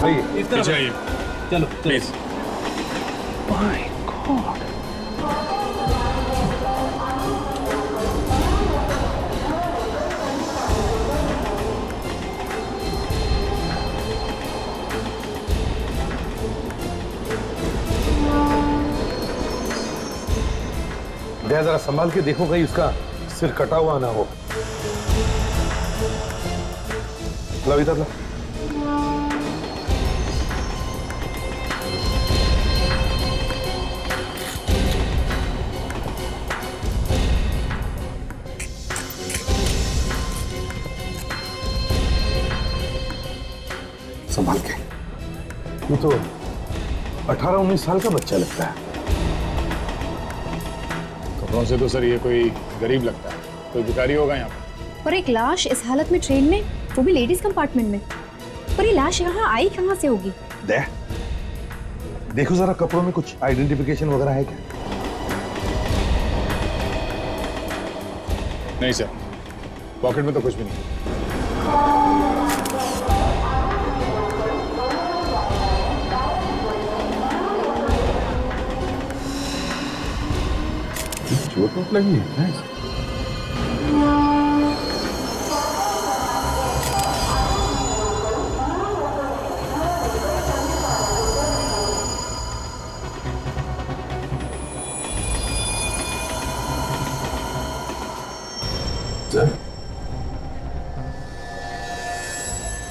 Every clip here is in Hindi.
आइए पीछे आइए चलो प्लीज। माय गॉड, दया जरा संभाल के देखो कहीं उसका सिर कटा हुआ ना हो। लो इधर लो। संभाल के, ये तो 18-19 साल का बच्चा लगता है। कपड़ों से तो सर ये कोई गरीब लगता है, कोई भिखारी होगा यहाँ पे। और एक लाश इस हालत में ट्रेन में, वो भी लेडीज कंपार्टमेंट में। पर ये लाश यहाँ आई कहाँ से होगी? दया, देखो जरा कपड़ों में कुछ आइडेंटिफिकेशन वगैरह है क्या? नहीं सर, पॉकेट में तो कुछ भी नहीं। चोट वोट लगी है?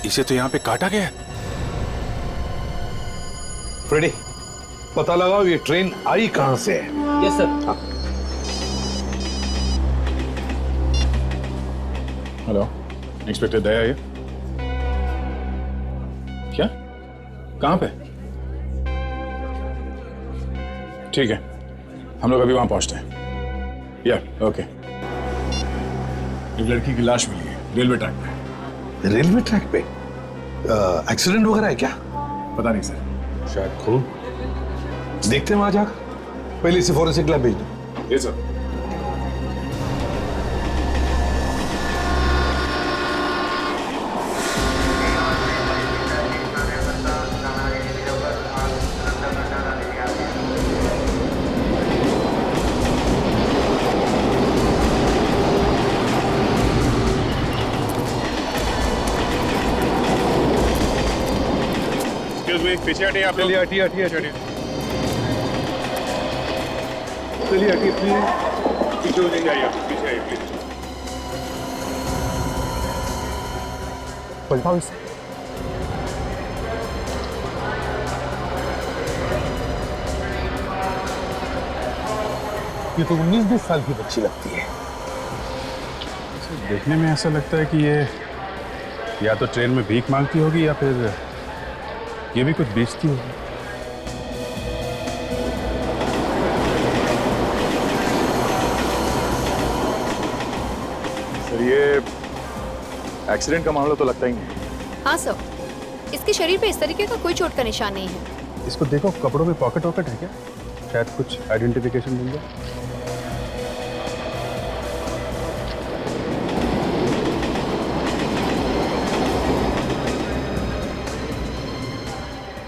इसे तो यहाँ पे काटा गया है। फ्रेडी, पता लगाओ ये ट्रेन आई कहां से है। Yes sir. हेलो, इंस्पेक्टर दया ये क्या? कहाँ पे? ठीक है, हम लोग अभी वहां पहुंचते हैं। या ओके। एक लड़की की लाश मिली है रेलवे ट्रैक पे। रेलवे ट्रैक पे एक्सीडेंट वगैरह है क्या? पता नहीं सर। शायद खून। देखते हैं वहां जाकर। पहले इसे फॉरेंसिक लैब भेज दो। ये सर। पीछे हटिए आप। चलिए हटिए हटिए चलिए हटिए प्लीज। पीछे हो जाइए, पीछे आइए प्लीज। पलटाओ इसे। ये तो 19-20 साल की बच्ची लगती है। देखने में ऐसा लगता है कि ये या तो ट्रेन में भीख मांगती होगी या फिर ये भी कुछ बेचती होगी। सर ये एक्सीडेंट का मामला तो लगता ही नहीं। हाँ सर, इसके शरीर पे इस तरीके का कोई चोट का निशान नहीं है। इसको देखो, कपड़ों में पॉकेट वॉकेट है क्या? शायद कुछ आइडेंटिफिकेशन मिल जाए।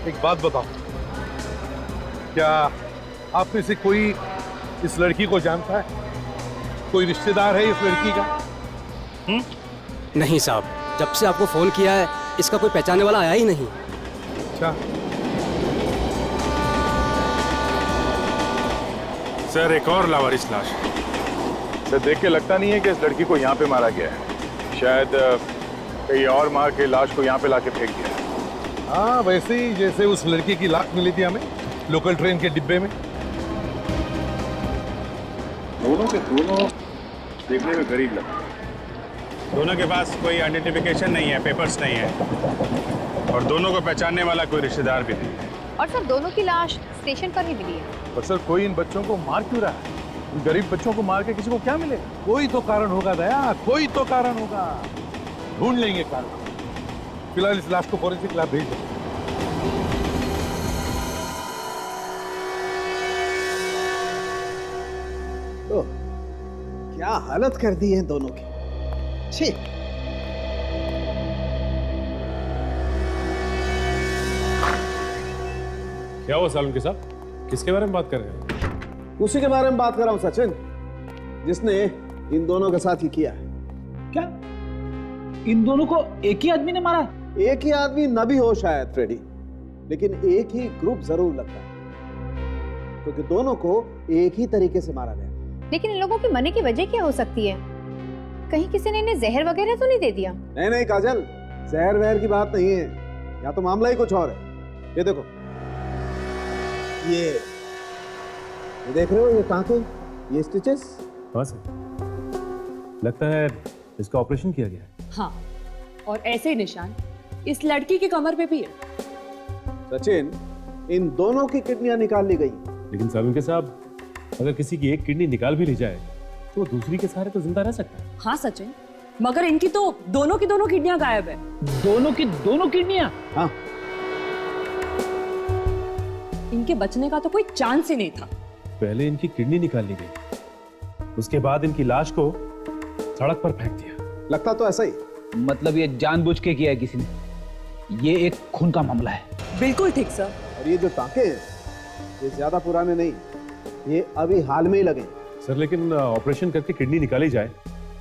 एक बात बताओ, क्या आप में से कोई इस लड़की को जानता है? कोई रिश्तेदार है इस लड़की का? नहीं साहब, जब से आपको फोन किया है इसका कोई पहचानने वाला आया ही नहीं। अच्छा, सर एक और लावारिस लाश। सर देख के लगता नहीं है कि इस लड़की को यहाँ पे मारा गया है। शायद कहीं और मार के लाश को यहाँ पे लाके फेंक दिया। हाँ वैसे ही जैसे उस लड़की की लाश मिली थी हमें लोकल ट्रेन के डिब्बे में। दोनों के दोनों देखने में गरीब लगते हैं। दोनों के पास कोई आइडेंटिफिकेशन नहीं है, पेपर्स नहीं है, और दोनों को पहचानने वाला कोई रिश्तेदार भी नहीं है। और सर दोनों की लाश स्टेशन पर ही मिली है। पर सर कोई इन बच्चों को मार क्यों रहा है? इन गरीब बच्चों को मार के किसी को क्या मिलेगा? कोई तो कारण होगा दया, कोई तो कारण होगा। ढूंढ लेंगे कारण। फिलहाल इस लाश को फॉरेंसिक लैब भेज दो। तो क्या हालत कर दी है दोनों की। छी। क्या हुआ सालुंके साहब, किसके बारे में बात कर रहे हैं? उसी के बारे में बात कर रहा हूं सचिन, जिसने इन दोनों के साथ ही किया है। क्या इन दोनों को एक ही आदमी ने मारा? एक ही आदमी न भी हो शायद फ्रेडी, लेकिन एक ही ग्रुप जरूर लगता है, क्योंकि दोनों को एक ही तरीके से मारा गया। लेकिन इन लोगों के मरने की वजह क्या हो सकती है? कहीं किसी ने इन्हें जहर वगैरह तो नहीं दे दिया? नहीं नहीं काजल, जहर वहर की बात नहीं है, या तो मामला ही कुछ और है। ये देखो, ये देख रहे हो, ये टांके, ये स्टिचेस। हाँ सर, लगता है इसका ऑपरेशन किया गया है। हाँ, और ऐसे निशान इस लड़की की कमर पे भी है। सचिन, इन दोनों की किडनियां निकाल ली गई। लेकिन सालुंके साहब, अगर किसी की एक किडनी निकाल भी ली जाए तो वो दूसरी के सहारे तो जिंदा रह सकता है। हाँ सचिन, मगर इनकी तो दोनों की दोनों किडनियां गायब है। दोनों की दोनों किडनियां? हाँ, इनके बचने का तो कोई चांस ही नहीं था। पहले इनकी किडनी निकाल ली गई, उसके बाद इनकी लाश को सड़क पर फेंक दिया। लगता तो ऐसा ही। मतलब ये जानबूझ के किया है किसी ने? ये एक खून का मामला है। बिल्कुल ठीक सर। और ये जो टांके हैं, ये ज्यादा पुराने नहीं, ये अभी हाल में ही लगे। सर लेकिन ऑपरेशन करके किडनी निकाली जाए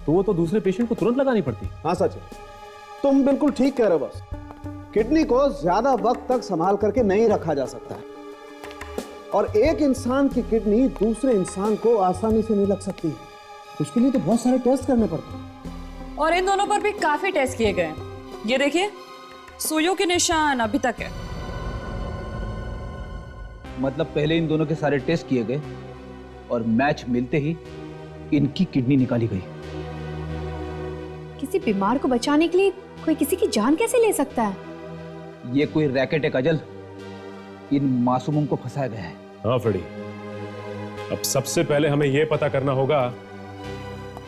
तो वो तो दूसरे पेशेंट को तुरंत लगानी पड़ती। हाँ सचिन, तुम बिल्कुल ठीक कह रहे हो। बस किडनी को ज्यादा वक्त तक संभाल करके नहीं रखा जा सकता है, और एक इंसान की किडनी दूसरे इंसान को आसानी से नहीं लग सकती। उसके लिए तो बहुत सारे टेस्ट करने पड़ते हैं। और इन दोनों पर भी काफी टेस्ट किए गए हैं। ये देखिए, सुइयों के निशान अभी तक है। मतलब पहले इन दोनों के सारे टेस्ट किए गए और मैच मिलते ही इनकी किडनी निकाली गई। किसी बीमार को बचाने के लिए कोई किसी की जान कैसे ले सकता है? ये कोई रैकेट है काजल, इन मासूमों को फंसाया गया है। हाँ फ्रेडी, अब सबसे पहले हमें यह पता करना होगा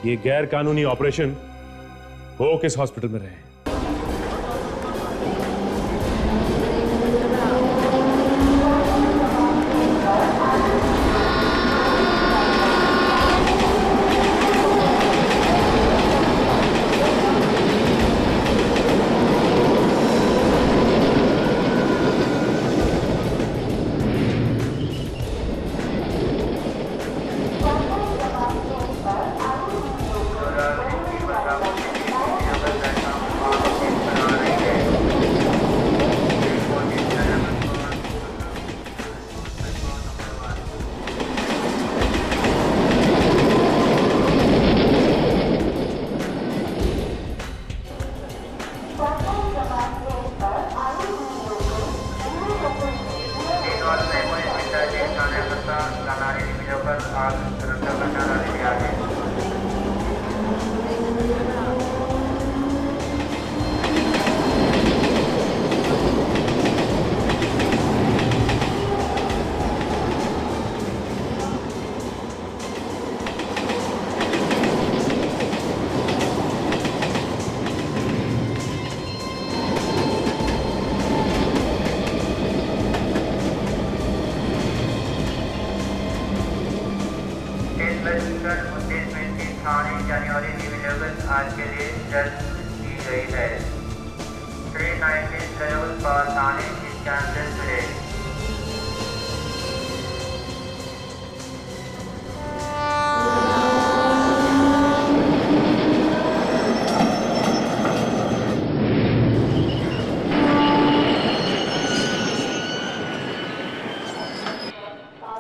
ये गैर कानूनी ऑपरेशन वो किस हॉस्पिटल में रहे। आज के लिए जल्द की गई है। 319 करोड़ पर थाने की चांसेस है।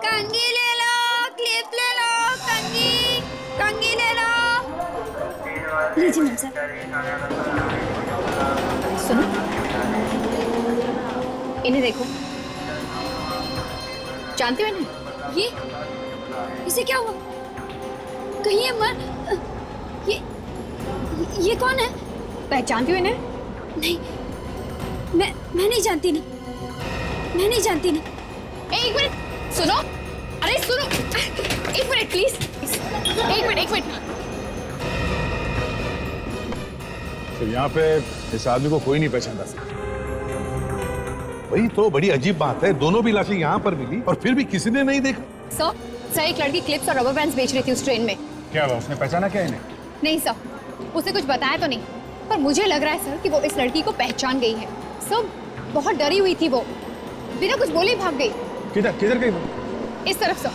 कंघी ले लो, क्लिप ले लो, कंघी ले लो। लीजिए मैम सर। सुनो, इन्हें देखो। जानते हो इन्हें? इसे क्या हुआ? कहीं ये ये कौन है? पहचानती हो इन्हें? नहीं, मैं नहीं जानती ना। मैं नहीं जानती ना। एक मिनट सुनो। अरे सुनो, एक मिनट प्लीज। एक मिनट। तो यहाँ पे इस आदमी को कोई नहीं पहचानता सर। वही तो बड़ी अजीब बात है, दोनों भी लाशें यहाँ पर मिली और फिर भी किसी ने नहीं देखा। सर एक लड़की क्लिप्स और रबर बैंड्स बेच रही थी उस ट्रेन में। क्या हुआ, उसने पहचाना क्या इन्हें? नहीं सर, उसे कुछ बताया तो नहीं, पर मुझे लग रहा है सर कि वो इस लड़की को पहचान गई है। सर बहुत डरी हुई थी वो, बिना कुछ बोले ही भाग गई। किधर किधर गई? इस तरफ से।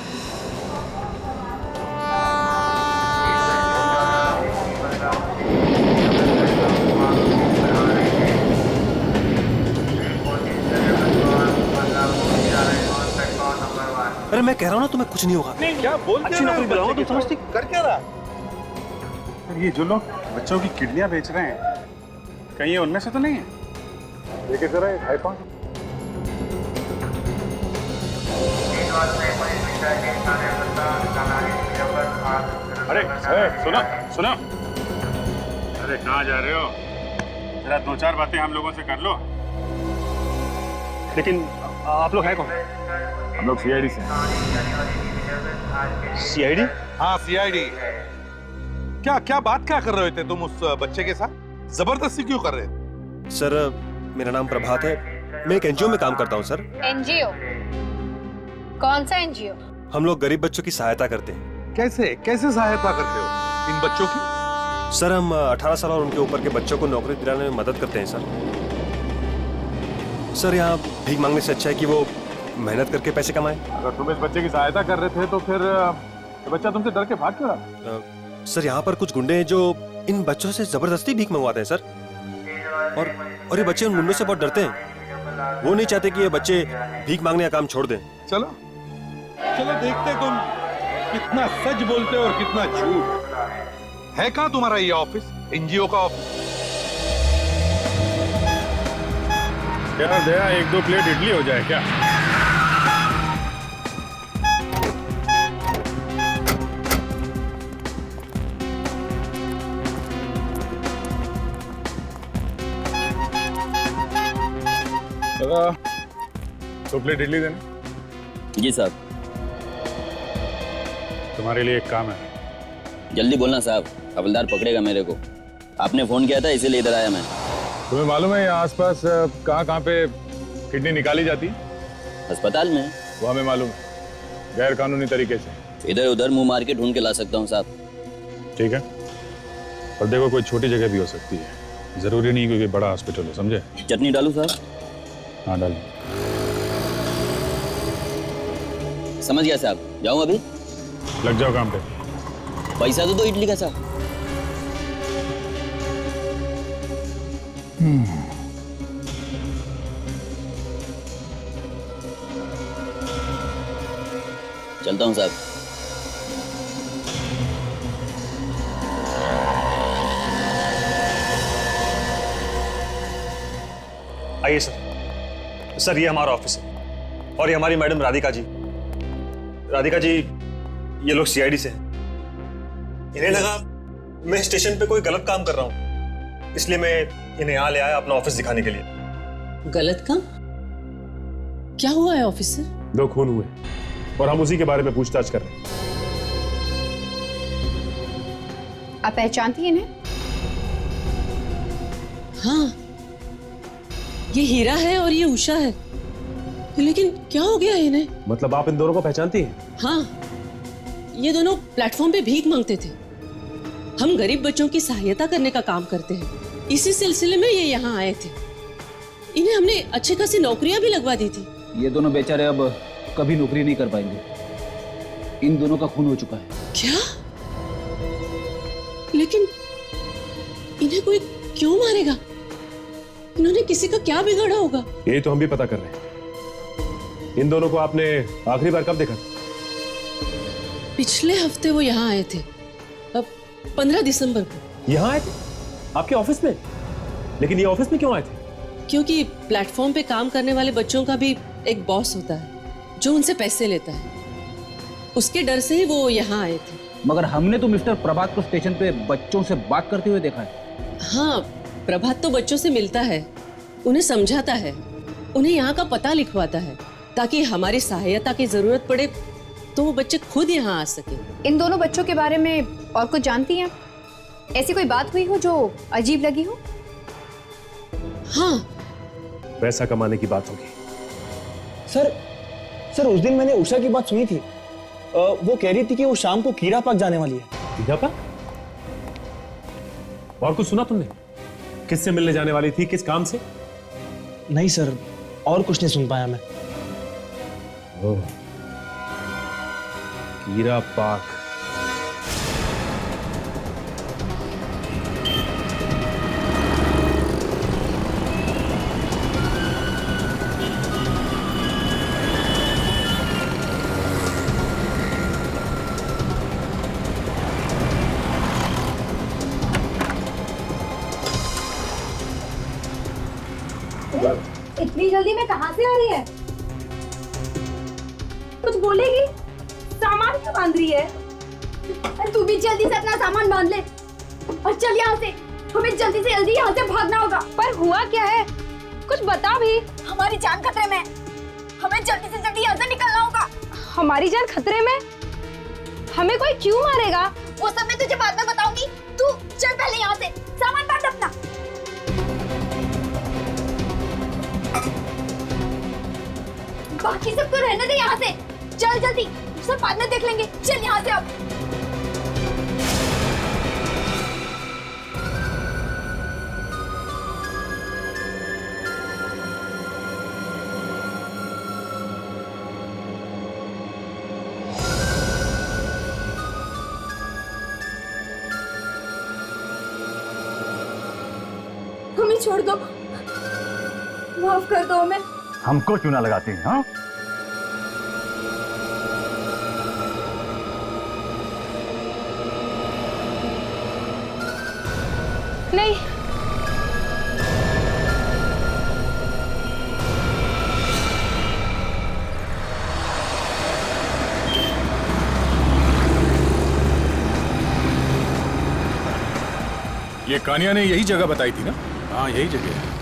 अरे मैं कह रहा हूँ ना तुम्हें कुछ नहीं होगा। क्या बोल अच्छी नौकरी दिलाऊंगा, तुम समझती? कर क्या रहा? ये जो लोग बच्चों की किडनियां बेच रहे हैं, कहीं ये उनमें से तो नहीं है? देखिए जरा एक आईफोन। अरे सुनो सुनो, अरे कहाँ जा रहे हो? जरा दो चार बातें हम लोगों से कर लो। लेकिन आप लोग हैं कौन? हम लोग सीआईडी से। सीआईडी? हाँ सीआईडी। क्या क्या बात क्या कर रहे थे तुम उस बच्चे के साथ? जबरदस्ती क्यों कर रहे थे? सर मेरा नाम प्रभात है, मैं एक एनजीओ में काम करता हूँ सर। एनजीओ? कौन सा एनजीओ? हम लोग गरीब बच्चों की सहायता करते हैं। कैसे कैसे सहायता करते हो इन बच्चों की? सर हम 18 साल और उनके ऊपर के बच्चों को नौकरी दिलाने में मदद करते हैं सर। सर यहाँ भीख मांगने से अच्छा है कि वो मेहनत करके पैसे कमाएं। अगर तुम इस बच्चे की सहायता कर रहे थे तो फिर ये बच्चा तुमसे डर के भाग क्यों रहा? सर यहाँ पर कुछ गुंडे हैं जो इन बच्चों से जबरदस्ती भीख मंगवाते हैं सर। और ये बच्चे उन गुंडों से बहुत डरते हैं। वो नहीं चाहते कि ये बच्चे भीख मांगने का काम छोड़ दें। चलो चलो देखते तुम कितना सच बोलते हो और कितना झूठ। है कहाँ तुम्हारा ये ऑफिस, एनजीओ का ऑफिस? क्या दया, एक दो प्लेट इडली हो जाए क्या? दो प्लेट इडली देना। जी साहब। तुम्हारे लिए एक काम है। जल्दी बोलना साहब, हवलदार पकड़ेगा मेरे को। आपने फोन किया था इसीलिए इधर आया मैं। तुम्हें मालूम है यहाँ आसपास कहाँ पे किडनी निकाली जाती है? अस्पताल में। वो हमें मालूम है, गैर कानूनी तरीके से। इधर उधर मुंह मार के ढूंढ के ला सकता हूँ साहब। ठीक है, और देखो कोई छोटी जगह भी हो सकती है, जरूरी नहीं कोई बड़ा हॉस्पिटल हो, समझे? चटनी डालूं साहब? हाँ डाल। समझ गया साहब, जाऊँ अभी? लग जाओ काम पे। पैसा तो दो इडली का साहब। चलता हूँ साहब। आइए सर। सर ये हमारा ऑफिस है और ये हमारी मैडम राधिका जी। राधिका जी ये लोग सीआईडी से हैं। इन्हें लगा मैं स्टेशन पे कोई गलत काम कर रहा हूँ, इसलिए मैं इन्हें यहाँ ले आया अपना ऑफिस दिखाने के लिए। गलत काम? क्या हुआ है ऑफिसर? 2 खून हुए और हम उसी के बारे में पूछताछ कर रहे हैं। आप पहचानती हैं इन्हें? हाँ, ये हीरा है और ये उषा है। लेकिन क्या हो गया इन्हें? मतलब आप इन दोनों को पहचानती हैं? हाँ, ये दोनों प्लेटफॉर्म पे भीख मांगते थे। हम गरीब बच्चों की सहायता करने का काम करते हैं, इसी सिलसिले में ये यहाँ आए थे। इन्हें हमने अच्छी खासी नौकरियां भी लगवा दी थी। ये दोनों बेचारे अब कभी नौकरी नहीं कर पाएंगे। इन दोनों का खून हो चुका है। क्या? लेकिन इन्हें कोई क्यों मारेगा? इन्होंने किसी का क्या बिगाड़ा होगा? ये तो हम भी पता कर रहे हैं। इन दोनों को आपने आखिरी बार कब देखा था? पिछले हफ्ते वो यहाँ आए थे, अब 15 दिसंबर को। यहाँ आए थे? आपके ऑफिस में? लेकिन ये ऑफिस में क्यों आए थे? क्योंकि प्लेटफॉर्म पे काम करने वाले बच्चों का भी एक बॉस होता है जो उनसे पैसे लेता है। उसके डर से ही वो यहाँ आए थे। मगर हमने तो मिस्टर प्रभात को स्टेशन पे बच्चों से बात करते हुए देखा है। हाँ, प्रभात तो बच्चों से मिलता है, उन्हें समझाता है, उन्हें यहाँ का पता लिखवाता है, ताकि हमारी सहायता की जरूरत पड़े तो वो बच्चे खुद यहाँ आ सके। इन दोनों बच्चों के बारे में और कुछ जानती हैं? ऐसी कोई बात हुई हो जो अजीब लगी हो? हाँ, पैसा कमाने की बात होगी। सर उस दिन मैंने उषा की बात सुनी थी। वो कह रही थी कि वो शाम को कीड़ा पार्क जाने वाली है। कीड़ा पार्क? और कुछ सुना तुमने? किससे मिलने जाने वाली थी, किस काम से? नहीं सर, और कुछ नहीं सुन पाया मैं। ओह, कीरा पाक। इतनी जल्दी में कहाँ से आ रही है? कुछ बोलेगी? सामान क्यों बांध रही है? तू भी जल्दी से अपना सामान बांध ले और चल यहाँ से। हमें जल्दी से जल्दी यहाँ से भागना होगा। पर हुआ क्या है? कुछ बता भी। हमारी जान खतरे में। हमें जल्दी से जल्दी यहाँ से निकलना होगा। हमारी जान खतरे में? हमें कोई क्यों मारेगा? वो सब मैं तुझे बाद में बताऊंगी। तू चल पहले यहाँ से। सामान बांध अपना। बाकी सबको रहने दे यहाँ से। चल जल्दी, सब बाद में देख लेंगे। चल यहाँ से अब। हमें छोड़ दो, माफ कर दो हमें। हमको चूना लगाती हैं, हाँ? नहीं, ये कानिया ने यही जगह बताई थी ना? हाँ, यही जगह है।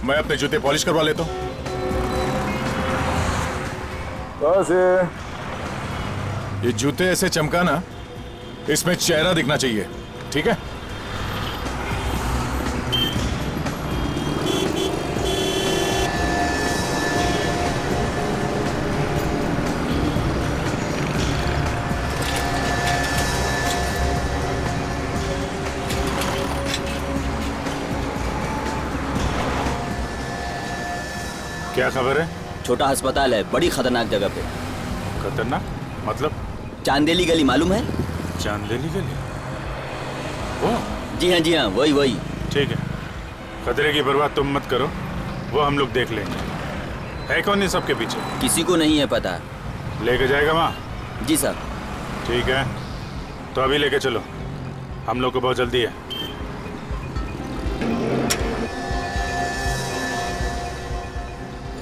मैं अपने जूते पॉलिश करवा लेता हूँ। बस ये जूते ऐसे चमकाना, इसमें चेहरा दिखना चाहिए, ठीक है? क्या खबर है? छोटा अस्पताल है, बड़ी खतरनाक जगह पे। खतरनाक मतलब? चांदेली गली मालूम है? चांदेली गली? वो? जी हाँ, वही। ठीक है, खतरे की परवाह तुम मत करो, वो हम लोग देख लेंगे। है कौन इन सबके पीछे? किसी को नहीं है पता। लेके जाएगा वहाँ? जी सर। ठीक है, तो अभी लेके चलो, हम लोग को बहुत जल्दी है।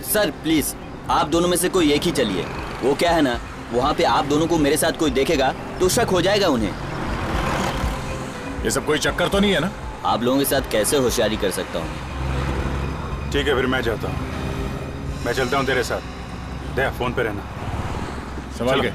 सर प्लीज, आप दोनों में से कोई एक ही चलिए। वो क्या है ना, वहाँ पे आप दोनों को मेरे साथ कोई देखेगा तो शक हो जाएगा उन्हें। ये सब कोई चक्कर तो नहीं है ना? आप लोगों के साथ कैसे होशियारी कर सकता हूँ? ठीक है, फिर मैं जाता हूँ। मैं चलता हूँ तेरे साथ। दे, फोन पे रहना, संभाल के।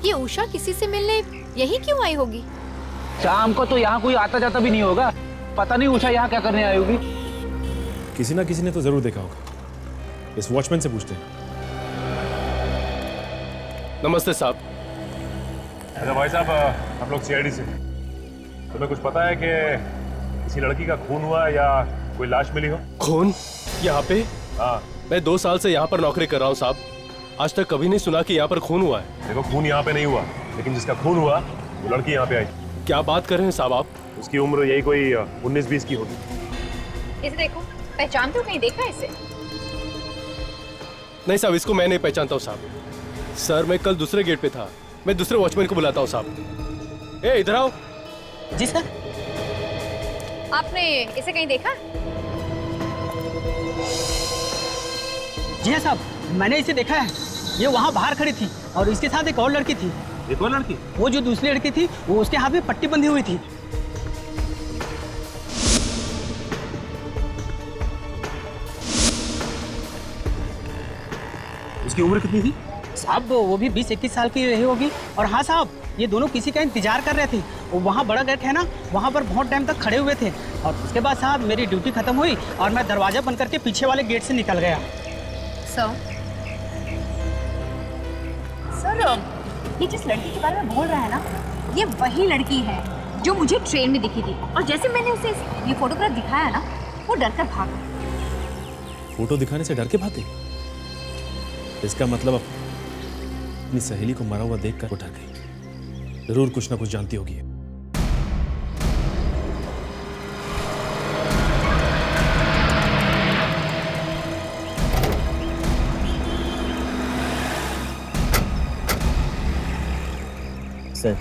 ये उषा किसी से मिलने यही क्यों आई होगी? शाम को तो यहाँ कोई आता जाता भी नहीं होगा। पता नहीं उषा यहाँ क्या करने आई होगी। किसी ना किसी ने तो जरूर देखा होगा। इस वॉचमैन से पूछते हैं। नमस्ते साहब। अच्छा भाई साहब, हम लोग सीआईडी से। तुम्हें कुछ पता है कि किसी लड़की का खून हुआ या कोई लाश मिली हो? खून? यहाँ पे? हाँ। मैं 2 साल से यहाँ पर नौकरी कर रहा हूँ साहब। आज तक कभी नहीं सुना कि यहाँ पर खून हुआ है। देखो, खून यहाँ पे नहीं हुआ, लेकिन जिसका खून हुआ वो लड़की यहाँ पे आई। क्या बात कर रहे हैं साहब आप? उसकी उम्र यही कोई 19-20 की होगी। इसे देखो, पहचानते हो? कहीं देखा है इसे? नहीं साहब, इसको मैं नहीं पहचानता हूँ साहब। सर मैं कल दूसरे गेट पे था, मैं दूसरे वॉचमैन को बुलाता हूँ साहब। ए इधर आओ। जी सर। आपने इसे कहीं देखा? जी हाँ साहब, मैंने इसे देखा है। ये वहाँ बाहर खड़ी थी और इसके साथ एक और लड़की थी। एक और लड़की? वो जो दूसरी लड़की थी वो उसके हाथ में पट्टी बंधी हुई थी। उसकी उम्र कितनी थी? साहब वो भी 20-21 साल की रही होगी। और हाँ साहब, ये दोनों किसी का इंतजार कर रहे थे। वो वहाँ बड़ा गेट है ना, वहाँ पर बहुत टाइम तक खड़े हुए थे। और उसके बाद साहब मेरी ड्यूटी खत्म हुई और मैं दरवाजा बंद करके पीछे वाले गेट से निकल गया। सर, ये जिस लड़की के बारे में बोल रहा है ना, ये वही लड़की है जो मुझे ट्रेन में दिखी थी। और जैसे मैंने उसे ये फोटोग्राफ दिखाया ना, वो डर कर भाग गई। फोटो दिखाने से डर के भागे? इसका मतलब अपनी सहेली को मरा हुआ देखकर वो डर गई। जरूर कुछ ना कुछ जानती होगी। सर,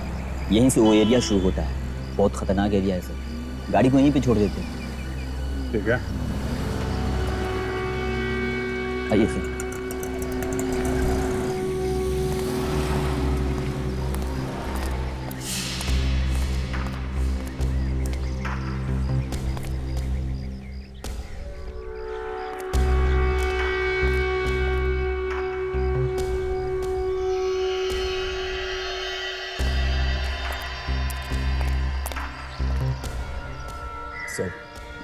यहीं से वो एरिया शुरू होता है। बहुत खतरनाक एरिया है सर। गाड़ी को यहीं पे छोड़ देते हैं। ठीक है, आइए सर। सर,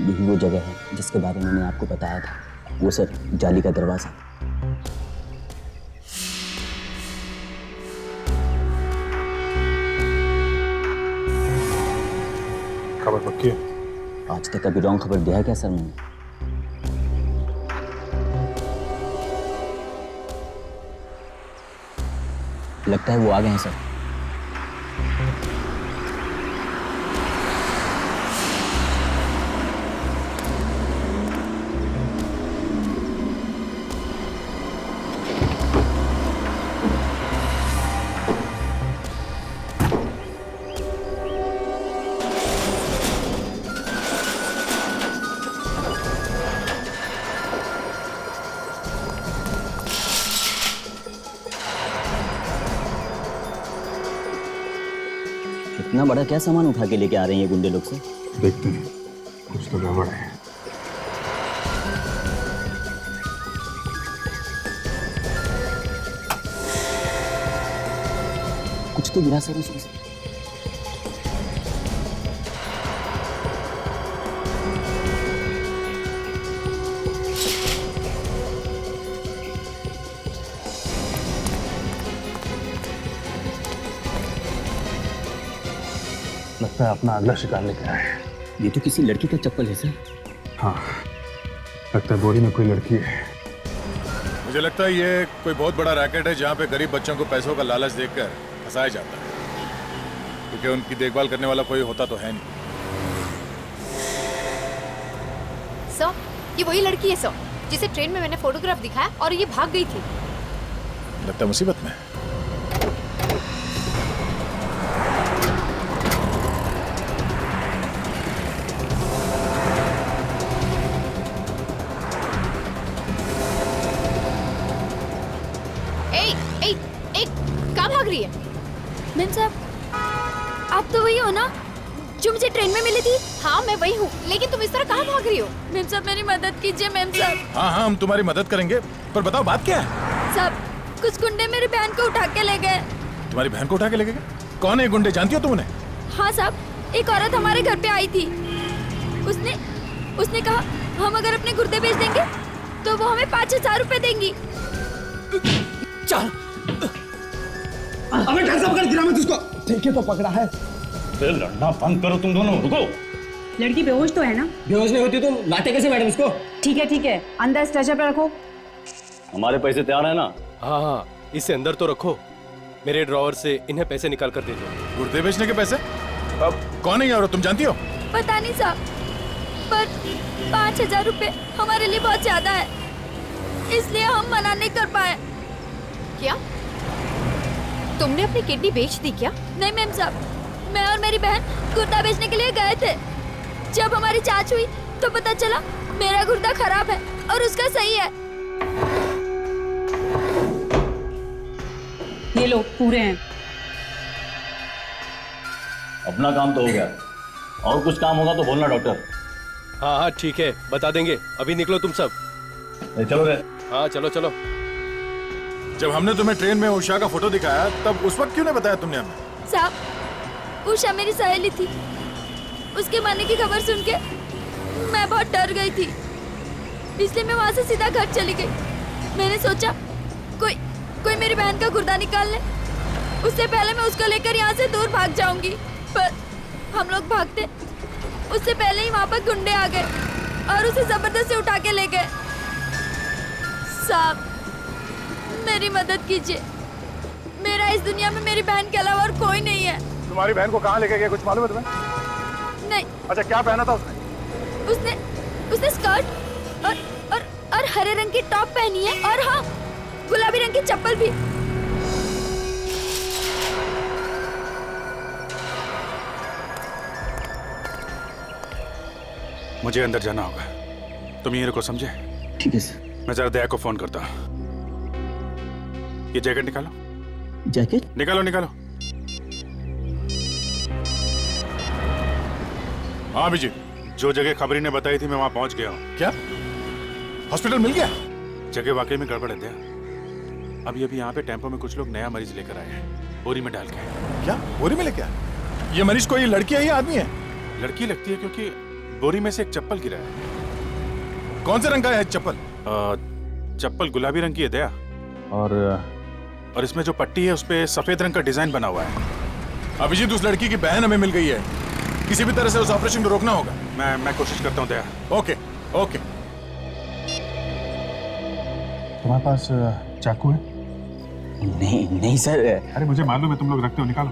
यही वो जगह है जिसके बारे में मैंने आपको बताया था। वो सर, जाली का दरवाजा। खबर पक्की है? आज तक कभी रॉन्ग खबर दिया है क्या सर मैंने? लगता है वो आ गए हैं सर। इतना बड़ा क्या सामान उठा के लेके आ रहे हैं ये गुंडे लोग से? देखते हैं, कुछ तो गड़बड़ है। कुछ तो गिरा सर उसमें से। लगता है अपना अगला शिकार लेके आए हैं। ये तो किसी लड़की का चप्पल है सर। हाँ, लगता है बोरी में कोई लड़की है। मुझे लगता है ये कोई बहुत बड़ा रैकेट है जहाँ पे गरीब बच्चों को पैसों का लालच देकर फंसाया जाता है, क्योंकि उनकी देखभाल करने वाला कोई होता तो है नहीं। सर, ये वही लड़की है सर, जिसे ट्रेन में मैंने फोटोग्राफ दिखाया और ये भाग गई थी। लगता है मुसीबत में। कहाँ भाग रही है? मैम साहब, आप तो वही हो ना जो मुझे ट्रेन में मिली थी? हाँ, मैं वही हूँ, लेकिन तुम इस तरह कहाँ भाग रही हो? मैम साहब, मेरी मदद कीजिए मैम साहब। हाँ हाँ, हम तुम्हारी मदद करेंगे, पर बताओ बात क्या है? साहब, कुछ गुंडे मेरी बहन को उठा के ले गए। तुम्हारी बहन को उठा के ले गए? कौन है गुंडे, जानती हो तुम उन्हें? हाँ साहब, एक औरत हमारे घर पे आई थी। उसने कहा हम अगर अपने गुर्दे बेच देंगे तो वो हमें 5,000 रुपए देंगी। चल अबे कैसे पकड़ गिरा मैं तुझको? ठीक है तो पकड़ा है। लड़ना बंद करो तुम दोनों, रुको। लड़की बेहोश तो है ना? बेहोश नहीं होती तो लाते कैसे मैडम इसको? ठीक है, अंदर स्ट्रेचर पे रखो। हमारे पैसे तैयार है ना? हाँ, इसे अंदर तो रखो। मेरे ड्रॉवर से इन्हें पैसे निकाल कर दे दो। गुर्दे बेचने के पैसे? अब कौन है ये औरत, तुम जानती हो? पता नहीं साहब, पर 5,000 रुपए हमारे लिए बहुत ज्यादा है, इसलिए हम मना नहीं कर पाए। क्या तुमने अपनी किडनी बेच दी क्या? नहीं मैम साहब, मैं और मेरी बहन गुर्दा बेचने के लिए गए थे। जब हमारी जांच हुई तो पता चला मेरा गुर्दा खराब है और उसका सही है। ये लो, पूरे हैं। अपना काम तो हो गया, और कुछ काम होगा तो बोलना डॉक्टर। हाँ हाँ ठीक है, बता देंगे। अभी निकलो तुम सब। चलो रे। हाँ चलो चलो। जब हमने तुम्हें ट्रेन में उषा का फोटो दिखाया तब उस वक्त क्यों नहीं बताया तुमने हमें? साहब, उषा मेरी सहेली थी। उसके मरने की खबर सुन के मैं बहुत डर गई थी, इसलिए मैं वहां से सीधा घर चली गई। मैंने सोचा कोई मेरी बहन का गुर्दा निकाल ले, उससे पहले मैं उसको लेकर यहाँ से दूर भाग जाऊंगी। पर हम लोग भागते उससे पहले ही वहाँ पर गुंडे आ गए और उसे जबरदस्ती उठा के ले गए। साहब, मेरी मदद कीजिए। मेरा इस दुनिया में मेरी बहन के अलावा और कोई नहीं है। तुम्हारी बहन को कहाँ लेके गए, कुछ मालूम है तुम्हें? नहीं। अच्छा, क्या पहना था उसने? उसने स्कर्ट और हरे रंग की टॉप पहनी है, और हाँ, गुलाबी रंग की चप्पल भी। मुझे अंदर जाना होगा, तुम ये को समझे? ठीक है सर। मैं जरा दया को फोन करता हूँ। ये जैकेट निकालो। जैकेट निकालो निकालो। हाँ अभिजीत, जो जगह खबरी ने बताई थी मैं वहां पहुंच गया हूँ। क्या हॉस्पिटल मिल गया? जगह वाकई में गड़बड़ है दया। अभी अभी यहाँ पे टेम्पो में कुछ लोग नया मरीज लेकर आए हैं, बोरी में डाल के। क्या बोरी में लेके? ये मरीज कोई लड़की है या आदमी है? लड़की लगती है, क्योंकि बोरी में से एक चप्पल गिरा है। कौन से रंग का है चप्पल? चप्पल गुलाबी रंग की है दया, और इसमें जो पट्टी है उसपे सफेद रंग का डिजाइन बना हुआ है। अभिजीत, उस लड़की की बहन हमें मिल गई है, किसी भी तरह से उस ऑपरेशन को रोकना होगा। मैं कोशिश करता हूँ दया। Okay okay. तुम्हारे पास चाकू है? नहीं सर। अरे मुझे मालूम है तुम लोग रखते हो, निकालो।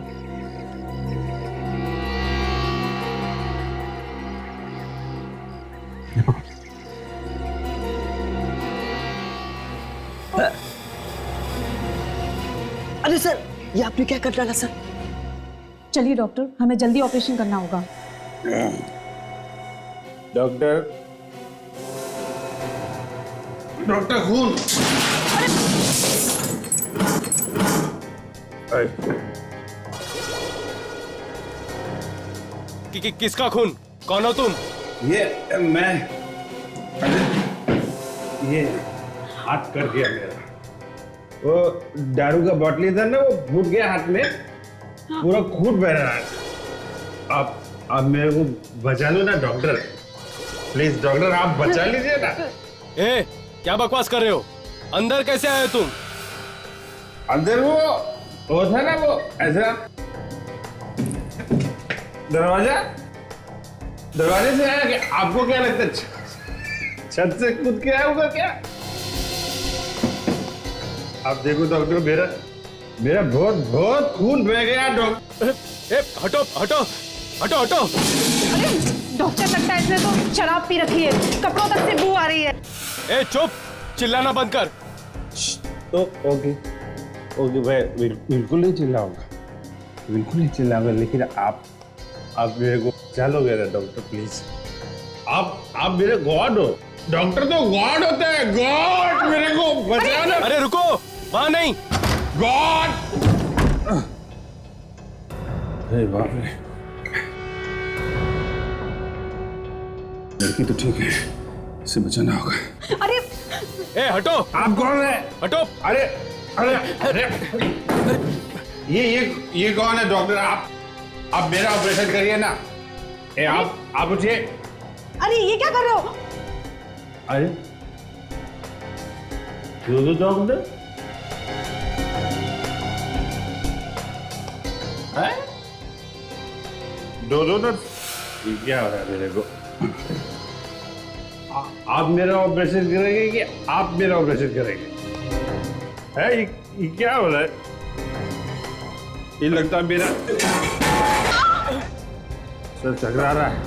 अरे सर, ये आपने क्या कर डाला सर? चलिए डॉक्टर, हमें जल्दी ऑपरेशन करना होगा। डॉक्टर खून। किसका खून? कौन हो तुम? ये मैं, ये हाथ कर दिया मेरा। वो दारू का बॉटली था ना, वो फूट गया हाथ में, पूरा खून बह रहा है। आप मेरे को बचा लो ना डॉक्टर, प्लीज डॉक्टर, आप बचा लीजिए ना। ए, क्या बकवास कर रहे हो? अंदर कैसे आए तुम? अंदर वो था ना, वो ऐसा दरवाजे से आया। कि आपको क्या लगता है छत से कूद के आया होगा क्या? आप देखो डॉक्टर, मेरा बहुत खून बह गया डॉक्टर। हटो हटो हटो हटो। अरे डॉक्टर, लगता है इसने तो शराब पी रखी है, कपड़ों तक से बू आ रही है। ए चुप, चिल्लाना बंद कर। तो ओके मैं बिल्कुल नहीं चिल्लाऊंगा, बिल्कुल नहीं चिल्लाऊंगा, लेकिन आप मेरे को चलोगे ना डॉक्टर, प्लीज। आप मेरे गॉड हो डॉक्टर, तो गॉड होता है, गॉड, मेरे को बचाना। अरे रुको, वहां नहीं, गॉड। अरे बाप रे, लड़की तो ठीक है, इसे बचाना होगा। अरे ए हटो। आप कौन है? हटो। अरे अरे अरे, ये कौन है डॉक्टर? आप मेरा ऑपरेशन करिए ना। ए, आप उठिए। अरे ये क्या कर रहे हो? अरे डॉक्टर है? दो क्या हो रहा है मेरे को? आप मेरा ऑपरेशन करेंगे कि आप मेरा ऑपरेशन करेंगे? है ये क्या हो रहा है? ये लगता है मेरा सर टकरा रहा है।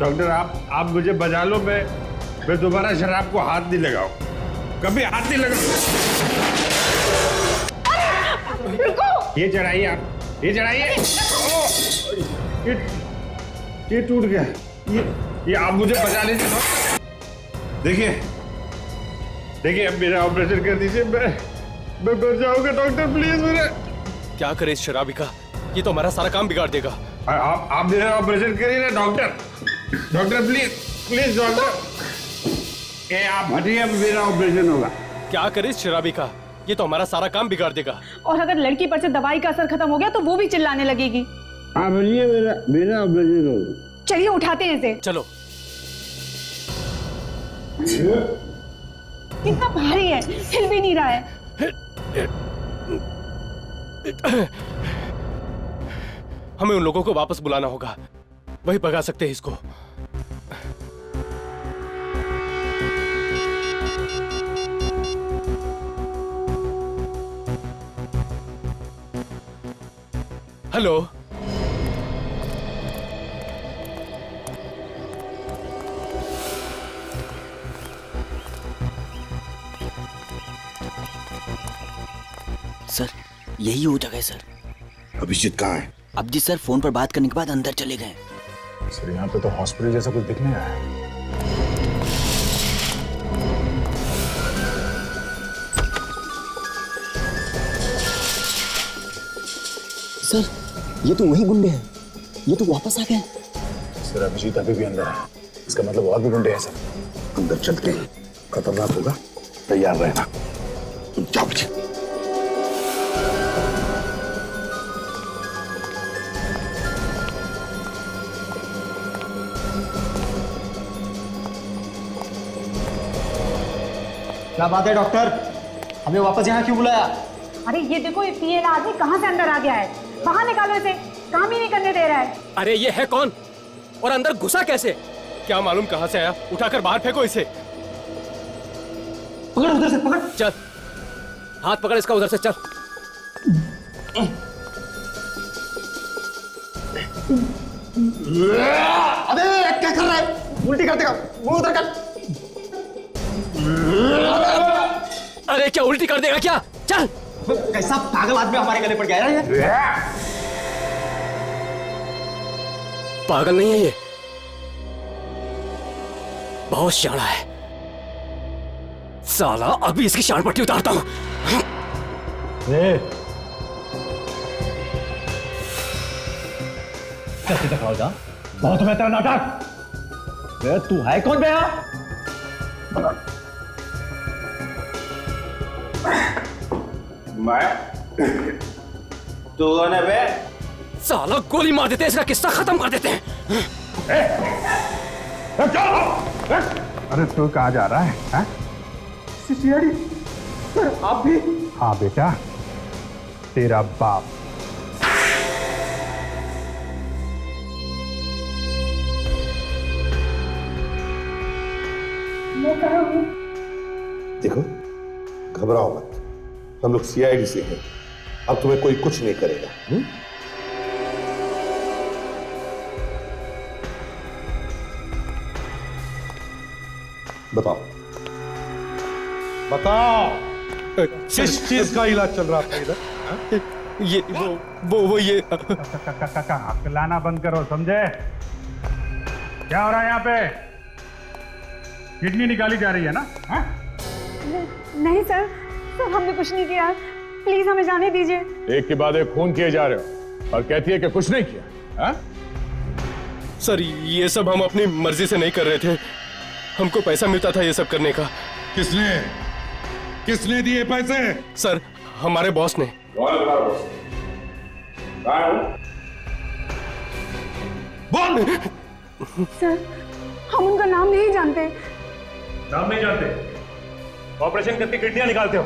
डॉक्टर आप मुझे बचा लो, मैं दोबारा शराब को हाथ नहीं लगाऊं, कभी हाथ नहीं लगाऊं। ये चढ़ाइए आप, ये चढ़ाइए। ये टूट गया। ये आप मुझे बचा लीजिए। देखिए अब मेरा ऑपरेशन कर दीजिए, मैं बच जाऊंगा डॉक्टर, प्लीज। मेरे क्या करे इस शराबी का, ये तो हमारा सारा काम बिगाड़ देगा। आप मेरा ऑपरेशन करिए ना doctor. Doctor please please doctor, ये आप हटिए, मेरा ऑपरेशन होगा। क्या करे इस शराबी का, ये तो हमारा सारा काम बिगाड़ देगा। और अगर लड़की पर से दवाई का असर खत्म हो गया तो वो भी चिल्लाने लगेगी। आप हटिए, मेरा ऑपरेशन होगा। चलिए उठाते हैं इसे। चलो। कितना भारी है, हिल भी नहीं रहा है। हमें उन लोगों को वापस बुलाना होगा, वही भगा सकते हैं इसको। हेलो, सर यही वो जगह है सर। अभिजीत कहाँ है? अभिजीत सर फोन पर बात करने के बाद अंदर चले गए। सर यहाँ पे तो हॉस्पिटल जैसा कुछ दिख नहीं रहा है। सर ये तो वही गुंडे हैं, ये तो वापस आ गए। सर अभिजीत अभी भी अंदर है, इसका मतलब और भी गुंडे हैं सर। अंदर चलते हैं, खतरनाक होगा, तैयार रहना। जाओ अभिजीत। क्या बात है डॉक्टर, हमें वापस यहाँ क्यों बुलाया? अरे ये देखो, ये पीएल आदमी कहाँ से अंदर आ गया है। बाहर निकालो इसे, काम ही नहीं करने दे रहा है। अरे ये है कौन और अंदर घुसा कैसे? क्या मालूम कहाँ से आया, उठाकर बाहर फेंको इसे। पकड़ उधर से, पकड़। चल, हाथ पकड़ इसका उधर से, चल। अबे क्या कर रहा है, उल्टी कर देगा, मुंह उधर कर। अरे क्या उल्टी कर देगा क्या? चल। कैसा पागल आदमी हमारे गले पड़ गया है ये? पागल नहीं है ये, बहुत शाना है साला। अभी इसकी शान पट्टी उतारता हूं। कैसे दिखाओगा? बहुत बेहतर नाटक। तू है कौन बे? मैं तो कौन है बे? साला गोली मार देते हैं, इसका किस्सा खत्म कर देते हैं। अरे तू कहाँ जा रहा है? सीआईडी सर, आप भी? हाँ बेटा, तेरा बाप। मैं कहाँ हूँ? देखो घबराओ मत, हम लोग सीआईडी से हैं, अब तुम्हें कोई कुछ नहीं करेगा। बताओ बताओ, किस चीज का इलाज चल रहा था इधर? ये वो ये हकलाना बंद करो, समझे? क्या हो रहा है यहाँ पे? किडनी निकाली जा रही है ना? नहीं सर, हमने कुछ नहीं किया, प्लीज हमें जाने दीजिए। एक के बाद एक खून किए जा रहे हो और कहती है कि कुछ नहीं किया। सर ये सब हम अपनी मर्जी से नहीं कर रहे थे, हमको पैसा मिलता था ये सब करने का। किसने दिए पैसे? सर हमारे बॉस ने। बोल। सर हम उनका नाम नहीं जानते। नाम नहीं जानते? ऑपरेशन करके किडनियां निकालते हो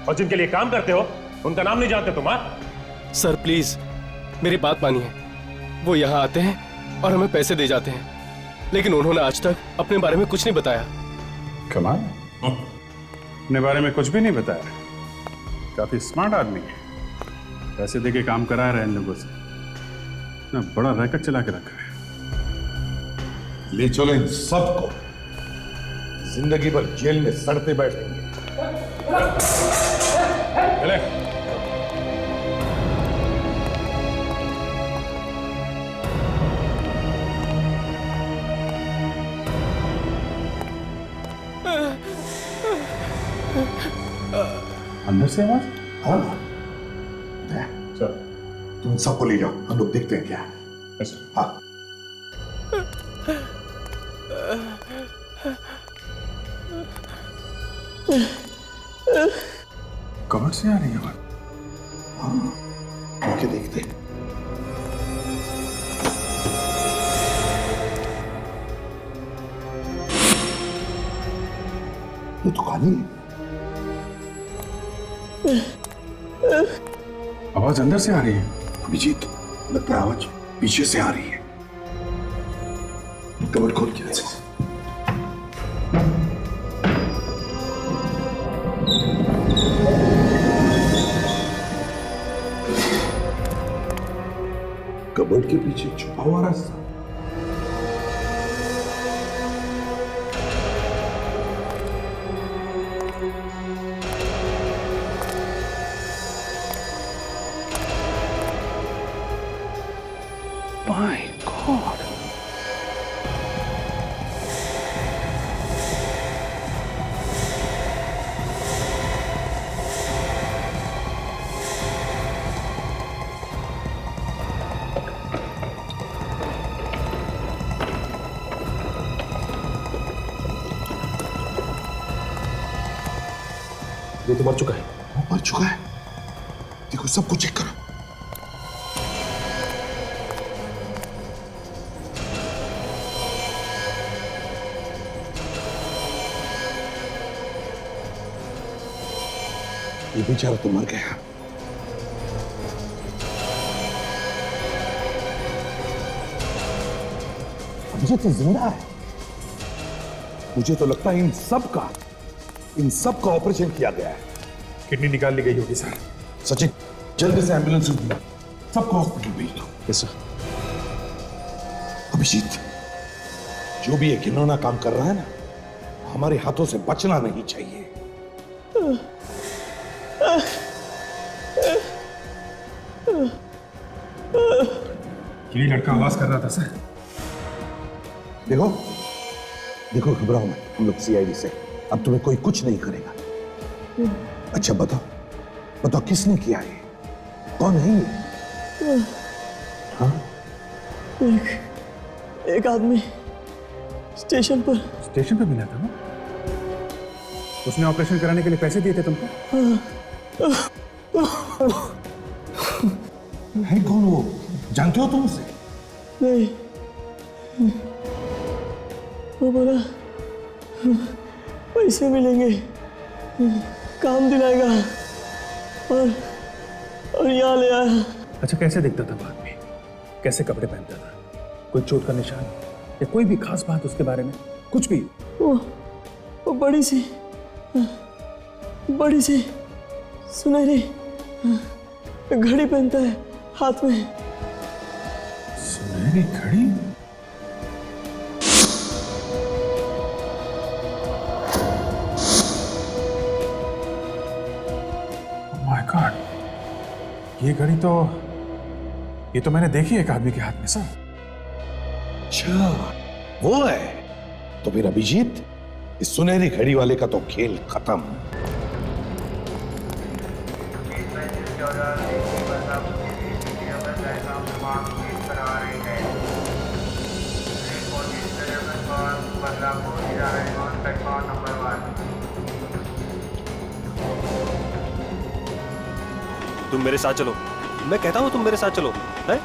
और जिनके लिए काम करते हो उनका नाम नहीं जानते तुम? सर प्लीज मेरी बात मानिए, वो यहाँ आते हैं और हमें पैसे दे जाते हैं, लेकिन उन्होंने आज तक अपने बारे में कुछ नहीं बताया। कमाल, अपने बारे में कुछ भी नहीं बताया। काफी स्मार्ट आदमी है, पैसे देके काम करा रहे हैं इन लोगों से। इतना बड़ा रैकेट चला के रखा है। ले चलो इन सबको, जिंदगी भर जेल में सड़ते बैठेंगे। चले। अंदर से आवाज? हाँ, चल तुम सबको ले जाओ, हम लोग देखते हैं क्या। हाँ। कमर से आ रही है आवाज। आके देखते हैं। ये तो खाली है। आवाज अंदर से आ रही है। अभिजीत, लगता है आवाज पीछे से आ रही है। कमर खोल के ऐसे। कबर्ड के पीछे छुपा हुआ रास्ता। My God. ये तो मर चुका है। वो मर चुका है। देखो सबको चेक करो। ये बेचारा तो मर गया। अभिजीत तो जिंदा है। मुझे तो लगता है इन सब का ऑपरेशन किया गया है। किडनी निकाल ली गई होगी सर। सचिन, जल्दी से एम्बुलेंस बुलाओ, सबको हॉस्पिटल भेज दो। Yes sir. अभिजीत, जो भी ये घिनौना काम कर रहा है ना, हमारे हाथों से बचना नहीं चाहिए। ये लड़का आवाज कर रहा था सर। देखो देखो, घबराओ मत, हम लोग सीआईडी से, अब तुम्हें कोई कुछ नहीं करेगा। अच्छा बताओ किसने किया ये? कौन है ये? हाँ? एक आदमी स्टेशन पर मिला था वो? उसने ऑपरेशन कराने के लिए पैसे दिए थे तुमको? है कौन वो? जानते हो तुम उसे? नहीं, वो बोला पैसे मिलेंगे, काम दिलाएगा और यहाँ ले आया। अच्छा, कैसे दिखता था वो आदमी? कैसे कपड़े पहनता था? कोई चोट का निशान या कोई भी खास बात उसके बारे में? कुछ भी? वो बड़ी सी सुनहरी घड़ी पहनता है हाथ में। सुनहरी घड़ी? माय गॉड, ये तो मैंने देखी एक आदमी के हाथ में सर। अच्छा, वो है तो फिर अभिजीत, इस सुनहरी घड़ी वाले का तो खेल खत्म। तुम मेरे साथ चलो, मैं कहता हूँ तुम मेरे साथ चलो, है?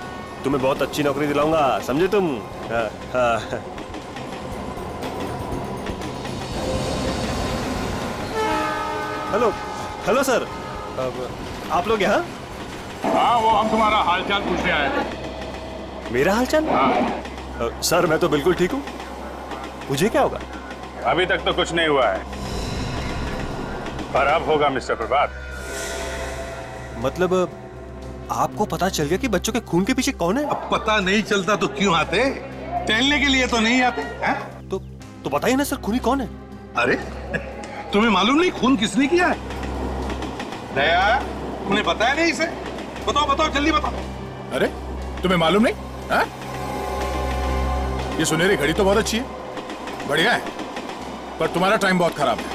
तुम्हें बहुत अच्छी नौकरी दिलाऊंगा, समझे तुम? हाँ, हाँ। हेलो सर, आप लोग यहाँ? हाँ, वो हम तुम्हारा हालचाल पूछने आए थे। मेरा हालचाल? हाँ। सर मैं तो बिल्कुल ठीक हूँ, मुझे क्या होगा? अभी तक तो कुछ नहीं हुआ है, पर अब होगा मिस्टर प्रभात। मतलब आपको पता चल गया कि बच्चों के खून के पीछे कौन है? अब पता नहीं चलता तो क्यों आते? टहलने के लिए तो नहीं आते हैं? तो बताइए ना सर, खूनी कौन है? अरे तुम्हें मालूम नहीं खून किसने किया है? दया, तुमने बताया नहीं इसे? बताओ जल्दी बताओ। अरे तुम्हें मालूम नहीं? हाँ? ये सुनहरी घड़ी तो बहुत अच्छी है, बढ़िया है, पर तुम्हारा टाइम बहुत खराब है।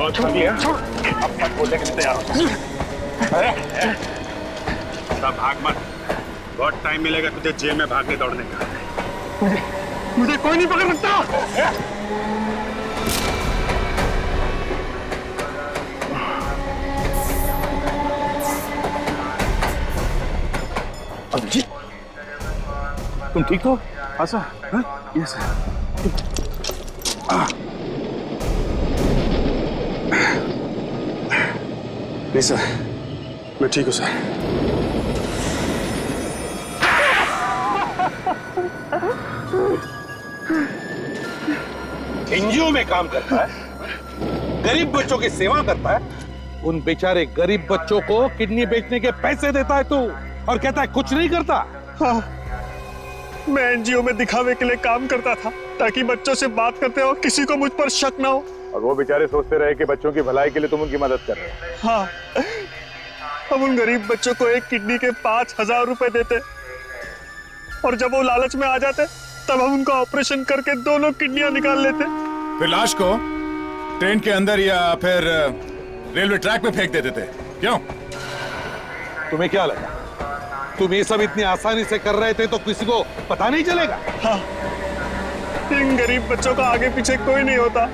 बहुत कर लिया, अब तक बोलने के लिए तैयार हो। सब भाग मत, बहुत टाइम मिलेगा तुझे जेल में भागने दौड़ने का। मुझे कोई नहीं पकड़ सकता। अभिजीत, तुम ठीक हो? हाँ सर। Yes sir. नहीं सर, मैं ठीक हूँ सर। एनजीओ में काम करता है, गरीब बच्चों की सेवा करता है, उन बेचारे गरीब बच्चों को किडनी बेचने के पैसे देता है तू, और कहता है कुछ नहीं करता। हाँ, मैं एनजीओ में दिखावे के लिए काम करता था ताकि बच्चों से बात करते हो किसी को मुझ पर शक ना हो। और वो बेचारे सोचते रहे कि बच्चों की भलाई के लिए तुम उनकी मदद कर रहे हो। हाँ, हम उन गरीब बच्चों को एक किडनी के 5,000 रुपए देते, और जब वो लालच में आ जाते तब हम उनका ऑपरेशन करके दोनों किडनियां निकाल लेते। फिर लाश को ट्रेन के अंदर या फिर रेलवे ट्रैक पे फेंक देते थे। क्यों? तुम्हें क्या लगा तुम ये सब इतनी आसानी से कर रहे थे तो किसी को पता नहीं चलेगा? हाँ, इन गरीब बच्चों का आगे पीछे कोई नहीं होता,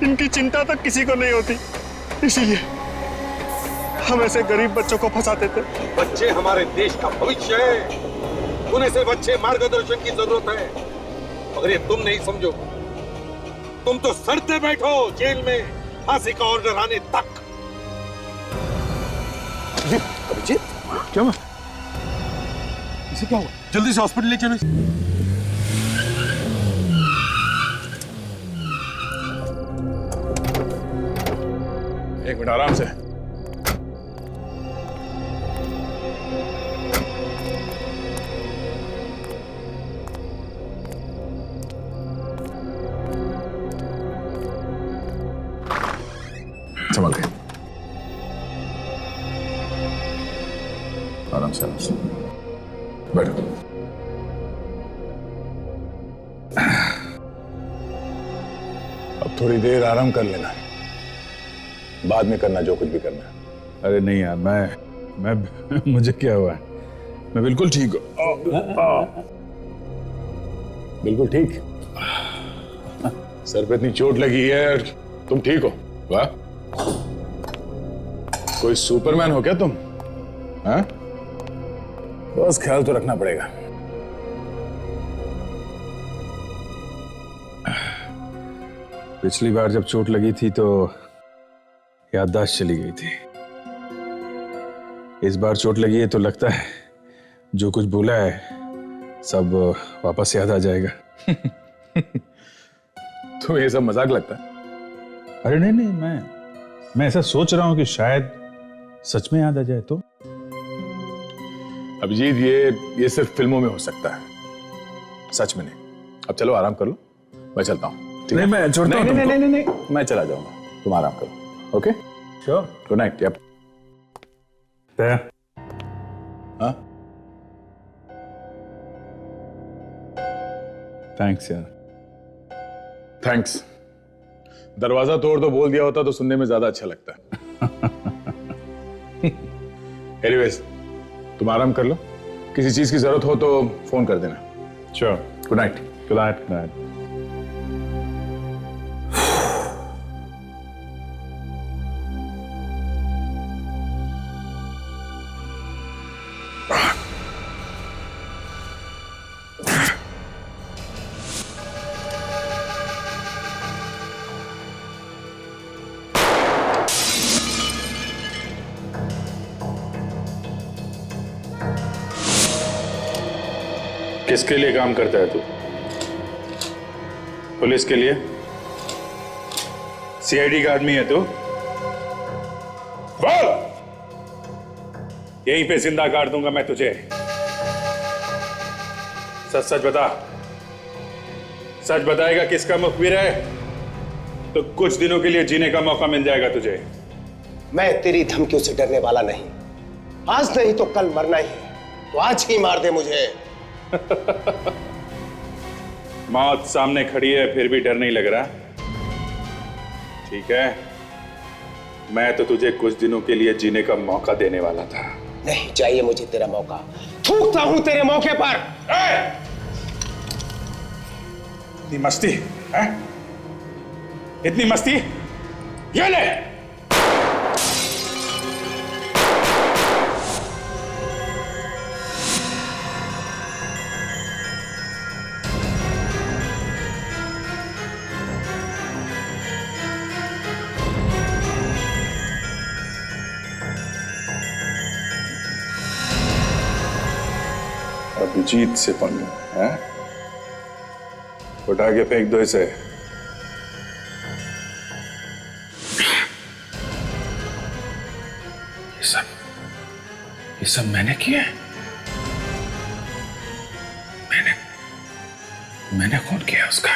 इनकी चिंता तक किसी को नहीं होती, इसीलिए हम ऐसे गरीब बच्चों को फंसाते थे। बच्चे हमारे देश का भविष्य है, उन्हें सिर्फ अच्छे मार्गदर्शन की जरूरत है, मगर ये तुम नहीं समझो। तुम तो सड़ते बैठो जेल में फांसी का ऑर्डर आने तक। अभिजीत, क्या हुआ? इसे क्या हुआ? जल्दी से हॉस्पिटल ले चलो। एक मिनट आराम से। संभल के, आराम से, आराम से बैठो। अब थोड़ी देर आराम कर लेना, बाद में करना जो कुछ भी करना है। अरे नहीं यार, मैं मुझे क्या हुआ है? मैं बिल्कुल ठीक हूँ। बिल्कुल ठीक? सर पे इतनी चोट लगी है और तुम ठीक हो? वाह, कोई सुपरमैन हो क्या तुम? हाँ? बस ख्याल तो रखना पड़ेगा। पिछली बार जब चोट लगी थी तो याददाश्त चली गई थी। इस बार चोट लगी है तो लगता है जो कुछ बोला है सब वापस याद आ जाएगा। तो ये सब मजाक लगता है? अरे नहीं नहीं, मैं ऐसा सोच रहा हूं कि शायद सच में याद आ जाए तो। अभिजीत, ये सिर्फ फिल्मों में हो सकता है, सच में नहीं। अब चलो आराम कर लो, मैं चलता हूँ। नहीं, मैं छोड़ता हूँ तुमको। नहीं, मैं चला जाऊंगा, तुम आराम करो। Okay, sure. Good night. Yup. हाँ, थैंक्स यार। थैंक्स। दरवाजा तोड़ तो बोल दिया होता तो सुनने में ज्यादा अच्छा लगता है। एनीवेज, तुम आराम कर लो, किसी चीज की जरूरत हो तो फोन कर देना। Sure. Good night. Good night. Good night. किसके लिए काम करता है तू? पुलिस के लिए? सीआईडी का आदमी है तू? बोल! यहीं पे जिंदा काट दूंगा मैं तुझे। सच सच बता। सच बताएगा किसका मुखबिर है तो कुछ दिनों के लिए जीने का मौका मिल जाएगा तुझे। मैं तेरी धमकियों से डरने वाला नहीं। आज नहीं तो कल मरना ही है, तो आज ही मार दे मुझे। मौत सामने खड़ी है फिर भी डर नहीं लग रहा? ठीक है, मैं तो तुझे कुछ दिनों के लिए जीने का मौका देने वाला था। नहीं चाहिए मुझे तेरा मौका, थूकता हूं तेरे मौके पर। इतनी मस्ती है? इतनी मस्ती? ये ले। अभिजीत से पंगा है? उठा के फेंक दो इसे। ये सब मैंने किया है। मैंने खून किया उसका।